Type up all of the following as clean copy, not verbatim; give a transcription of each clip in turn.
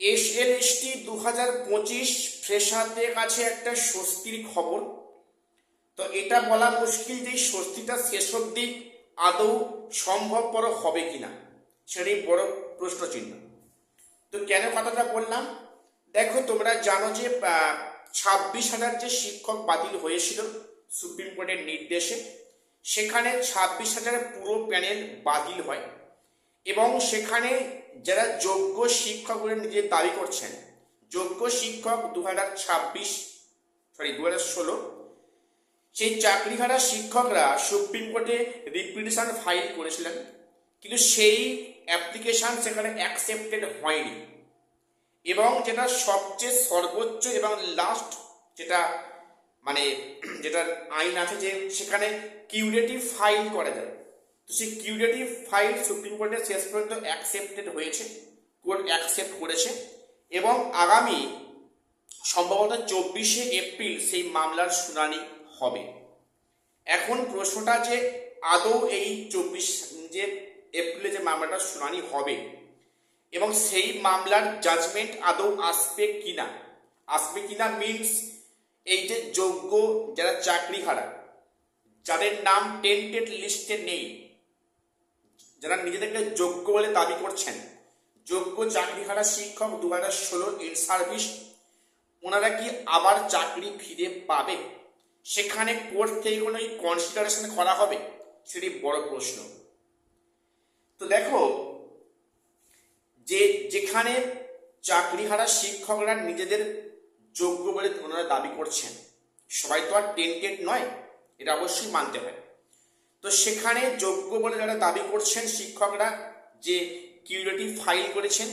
SLST 2025 ফ্রেশারদের কাছে একটা স্বস্তির খবর। তো এটা বলা মুশকিল যে স্বস্তিটা শেষ অবধি আদৌ সম্ভবপর হবে কিনা, সেটাই বড় প্রশ্নচিহ্ন। তো কেন কথাটা বললাম, দেখো তোমরা জানো যে 26,000 যে শিক্ষক বাতিল হয়েছিল সুপ্রিম কোর্টের নির্দেশে, সেখানে 26,000 পুরো প্যানেল বাতিল হয় এবং সেখানে যারা যোগ্য শিক্ষক বলে নিজে দাবি করছেন, যোগ্য শিক্ষক 2016, সেই চাকরিহারা শিক্ষকরা সুপ্রিম কোর্টে রিপিটিশন ফাইল করেছিলেন, কিন্তু সেই অ্যাপ্লিকেশন সেখানে অ্যাকসেপ্টেড হয়নি। এবং যেটা সবচেয়ে সর্বোচ্চ এবং লাস্ট যেটা যেটা আইন আছে যে সেখানে কিউরেটিভ ফাইল করা যায়, তো সেই কিউরেটিভ ফাইল সুপ্রিম কোর্টে শেষ পর্যন্ত অ্যাকসেপ্টেড হয়েছে, কোর্ট অ্যাকসেপ্ট করেছে এবং আগামী সম্ভবত 24শে এপ্রিল সেই মামলার শুনানি হবে। এখন প্রশ্নটা যে আদৌ এই 24 যে এপ্রিলে যে মামলাটার শুনানি হবে এবং সেই মামলার জাজমেন্ট আদৌ আসবে কিনা মিনস এই যে যোগ্য যারা চাকরিহারা, যাদের নাম টেন্টেড লিস্টে নেই, যারা নিজেদেরকে যোগ্য বলে দাবি করছেন, যোগ্য চাকরিহারা শিক্ষক 2016 ইন সার্ভিস, ওনারা কি আবার চাকরি ফিরে পাবে? সেখানে কোর্ট থেকে কোনো কনসিডারেশন করা হবে, সেটি বড় প্রশ্ন। তো দেখো, যেখানে চাকরিহারা শিক্ষকরা নিজেদের যোগ্য বলে ওনারা দাবি করছেন, সবাই তো আর টেন্টেড নয়, এটা অবশ্যই মানতে হয়। তো সেখানে যোগ্য বলে যারা দাবি করছেন শিক্ষকরা, যে কিউরেটিভ ফাইল করেছেন,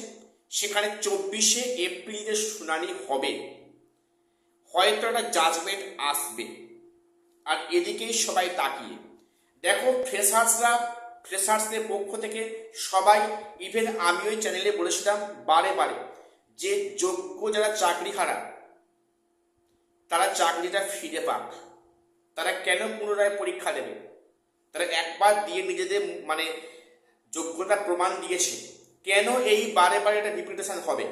সেখানে 24শে এপ্রিল যে শুনানি হবে, হয়তো একটা জাজমেন্ট আসবে। আর এদিকেই সবাই তাকিয়ে দেখো, ফ্রেশার্সদের পক্ষ থেকে সবাই, ইভেন আমি ওই চ্যানেলে বলেছিলাম বারে বারে যে যোগ্য যারা চাকরিহারা তারা চাকরিটা ফিরে পাক। তারা কেন পুনরায় পরীক্ষা দেবে? তারা একবার দিয়ে নিজেদের যোগ্যতা প্রমাণ দিয়েছে, কেন এই বারে বারে এটা রিপিটেশন হবে?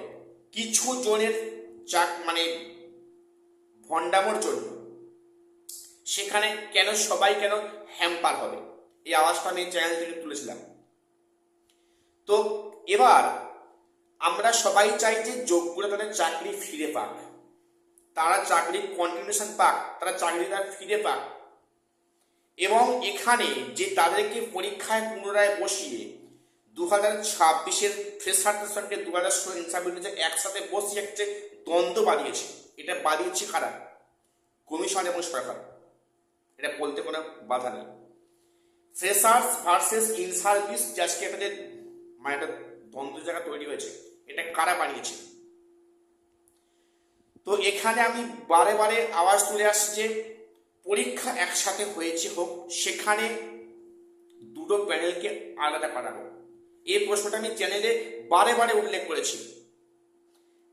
কিছু জনের ভণ্ডামোর জন্য সেখানে কেন সবাই হ্যাম্পার হবে? এই আওয়াজটা আমি চ্যানেল থেকে তুলেছিলাম। তো এবার আমরা সবাই চাই যে যোগ্যরা তাদের চাকরি ফিরে পাক, তারা চাকরি কন্টিনিউশন পাক, তারা চাকরিটা ফিরে পাক। এবং এখানে যে তাদেরকে পরীক্ষায় পুনরায় বসিয়ে 2026-এর ফ্রেশারদের সঙ্গে 2016 ইনসার্ভিসে একসাথে বসিয়ে একটা দ্বন্দ্ব বাড়িয়েছে। এটা বাড়িয়েছে কারা? কমিশন এবং সরকার। এটা বলতে কোনো বাধা নেই। ফ্রেশার্স ভার্সেস ইন সার্ভিস যে আজকে একটা একটা দ্বন্দ্ব জায়গা তৈরি হয়েছে, এটা কারা বানিয়েছে? তো এখানে আমি বারে বারে আওয়াজ তুলে আসছি যে পরীক্ষা একসাথে হয়েছে হোক, সেখানে দুটো প্যানেলকে আলাদা করা হোক। এই প্রশ্নটা আমি চ্যানেলে বারে বারে উল্লেখ করেছি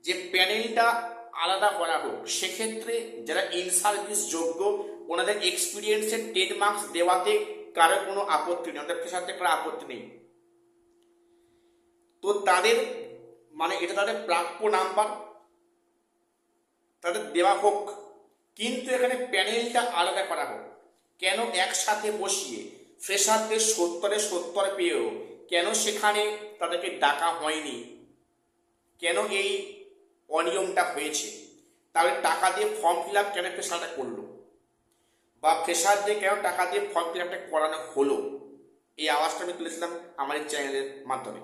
যে প্যানেলটা আলাদা করা হোক। সেক্ষেত্রে যারা ইন সার্ভিস যোগ্য, ওনাদের এক্সপিরিয়েন্সের 10 মার্কস দেওয়াতে কারো কোনো আপত্তি নেই, ওদের সাথে কোনো আপত্তি নেই। তো তাদের এটা তাদের প্রাপ্য নাম্বার তাদের দেওয়া হোক, কিন্তু এখানে প্যানেলটা আলাদা করা হোক। কেন একসাথে বসিয়ে ফ্রেশারদের 70 পেয়েও কেন সেখানে তাদেরকে ডাকা হয়নি? কেন এই অনিয়মটা হয়েছে? তাহলে টাকা দিয়ে ফর্ম ফিল আপ কেন ফ্রেশারটা করলো, বা ফ্রেশারদের কেন টাকা দিয়ে ফর্ম ফিল আপটা করানো হলো? এই আওয়াজটা আমি তুলেছিলাম আমার এই চ্যানেলের মাধ্যমে।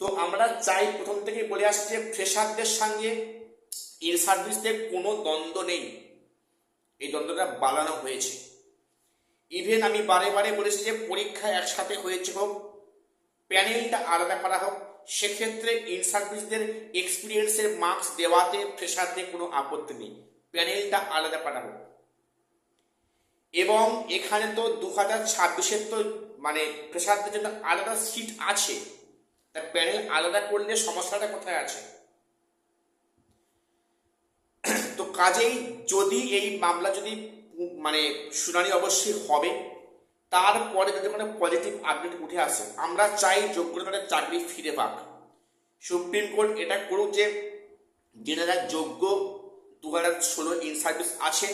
তো আমরা চাই, প্রথম থেকে বলে আসছি যে ফ্রেশারদের সঙ্গে ইন সার্ভিসদের কোনো দ্বন্দ্ব নেই, এই দ্বন্দ্বটা বাড়ানো হয়েছে। ইভেন আমি বারে বারে বলেছি যে পরীক্ষা একসাথে হয়েছে হোক, প্যানেলটা আলাদা করা হোক। সেক্ষেত্রে ইন সার্ভিসদের এক্সপিরিয়েন্সের মার্কস দেওয়াতে ফ্রেশারদের কোনো আপত্তি নেই, প্যানেলটা আলাদা করা হোক। এবং এখানে তো 2026-এর তো ফ্রেশারদের জন্য আলাদা সিট আছে, তা প্যানেল আলাদা করলে সমস্যাটা কোথায় আছে? তো কাজেই যদি এই মামলা যদি শুনানি অবশ্যই হবে, তারপরে যদি কোনো পজিটিভ আপডেট উঠে আসে, আমরা চাই যোগ্যতা চাকরি ফিরে পাক। সুপ্রিম কোর্ট এটা করুক যে যারা যোগ্য 2016 ইন সার্ভিস আছেন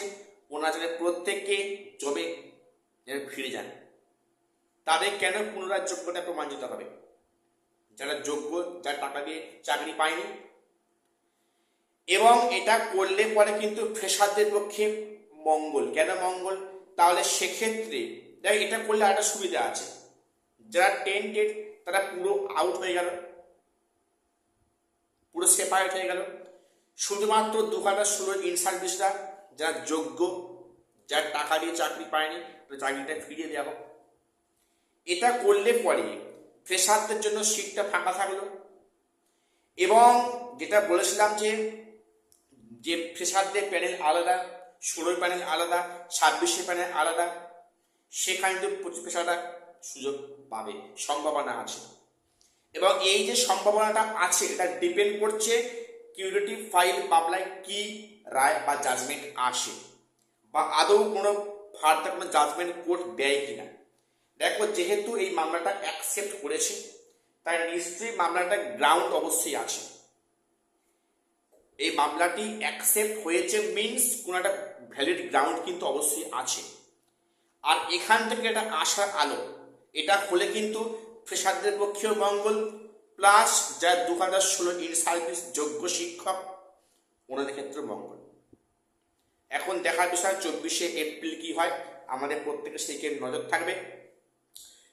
ওনারা যেন প্রত্যেককে জবে ফিরে যান। তাদের কেন পুনরায় যোগ্যতা প্রমাণিত হবে? যারা যোগ্য, যারা টাকা দিয়ে চাকরি পায়নি। এবং এটা করলে পরে কিন্তু ফ্রেশারদের পক্ষে মঙ্গল। কেন মঙ্গল? তাহলে সেক্ষেত্রে দেখ এটা করলে একটা সুবিধা আছে, যারা টেন্টেড তারা পুরো আউট হয়ে গেল, পুরো সেপারেট হয়ে গেল। শুধুমাত্র 2016 ইন সার্ভিসরা যারা যোগ্য, যারা টাকা দিয়ে চাকরি পায়নি, তো চাকরিটা ফিরিয়ে দেওয়া হোক। এটা করলে পরে ফ্রেশারদের জন্য সিটটা ফাঁকা থাকলো। এবং যেটা বলেছিলাম যে ফ্রেশারদের প্যানেল আলাদা, 16 প্যানেল আলাদা, 26 প্যানেল আলাদা, সেখানে কিন্তু ফ্রেশাররা সুযোগ পাবে, সম্ভাবনা আছে। এবং এই যে সম্ভাবনাটা আছে এটা ডিপেন্ড করছে কিউরেটিভ ফাইল মামলায় কি রায় বা জাজমেন্ট আসে, বা আদৌ কোনো ফার্দার কোনো জাজমেন্ট কোর্ট দেয় কিনা। দেখো যেহেতু এই মামলাটা অ্যাকসেপ্ট করেছে তাই নিশ্চয়ই মামলাটা গ্রাউন্ড অবশ্যই আছে। এই মামলাটি অ্যাকসেপ্ট হয়েছে মিনস কোনো একটা ভ্যালিড গ্রাউন্ড কিন্তু অবশ্যই আছে। আর এখান থেকে এটা আসার আলো, এটা হলে কিন্তু ফ্রেশারদের পক্ষেও মঙ্গল, প্লাস যা 2016 ইন সার্ভিস যোগ্য শিক্ষক ওনাদের ক্ষেত্রে মঙ্গল। এখন দেখার বিষয় 24শে এপ্রিল কি হয়, আমাদের প্রত্যেকের সেই নজর থাকবে।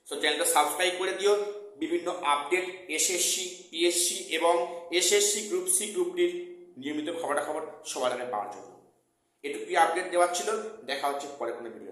তো চ্যানেলটা সাবস্ক্রাইব করে দিও বিভিন্ন আপডেট এসএসসি, পিএসসি এবং এসএসসি গ্রুপ সি, গ্রুপ ডির নিয়মিত খবরাখবর সবার আগে পাওয়ার জন্য। এটুকুই আপডেট দেওয়ার ছিল। দেখা হচ্ছে পরে কোনো ভিডিও।